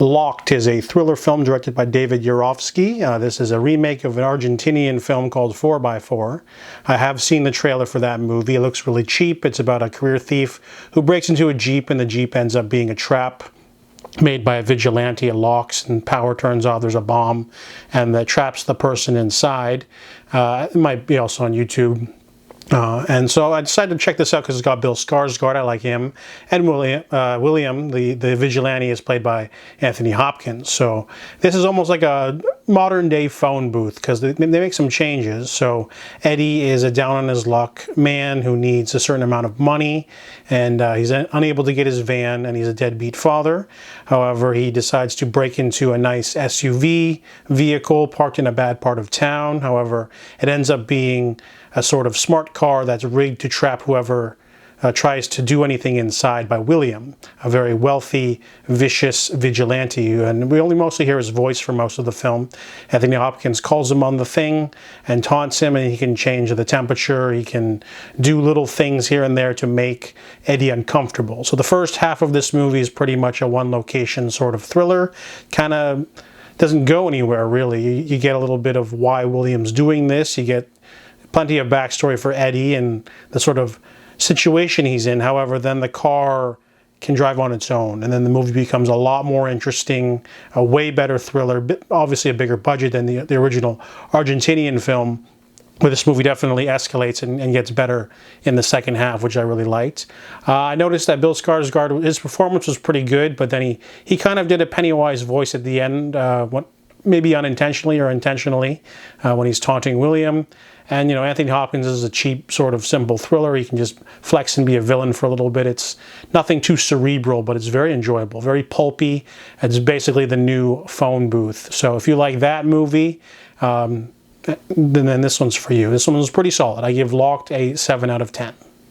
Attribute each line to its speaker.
Speaker 1: Locked is a thriller film directed by David Yarovsky. This is a remake of an Argentinian film called 4x4. I have seen the trailer for that movie. It looks really cheap. It's about a career thief who breaks into a Jeep, and the Jeep ends up being a trap made by a vigilante. It locks and power turns off. There's a bomb and that traps the person inside. It might be also on YouTube. And so I decided to check this out because it's got Bill Skarsgård. I like him. And William, the vigilante, is played by Anthony Hopkins. So this is almost like a modern day phone booth because they make some changes. So Eddie is a down on his luck man who needs a certain amount of money, and he's unable to get his van, and he's a deadbeat father. However, he decides to break into a nice SUV vehicle parked in a bad part of town. However, it ends up being a sort of smart car that's rigged to trap whoever tries to do anything inside by William, a very wealthy, vicious vigilante. And we only mostly hear his voice for most of the film. Anthony Hopkins calls him on the thing and taunts him, and he can change the temperature. He can do little things here and there to make Eddie uncomfortable. So the first half of this movie is pretty much a one-location sort of thriller. Kind of doesn't go anywhere, really. You get a little bit of why William's doing this. You get plenty of backstory for Eddie and the sort of situation he's in. However, then the car can drive on its own, and then the movie becomes a lot more interesting, a way better thriller, obviously a bigger budget than the original Argentinian film, but this movie definitely escalates and gets better in the second half, which I really liked. I noticed that Bill Skarsgård, his performance was pretty good, but then he kind of did a Pennywise voice at the end, maybe unintentionally or intentionally, when he's taunting William. And, you know, Anthony Hopkins is a cheap sort of simple thriller. He can just flex and be a villain for a little bit. It's nothing too cerebral, but it's very enjoyable, very pulpy. It's basically the new phone booth. So if you like that movie, then this one's for you. This one was pretty solid. I give Locked a 7 out of 10.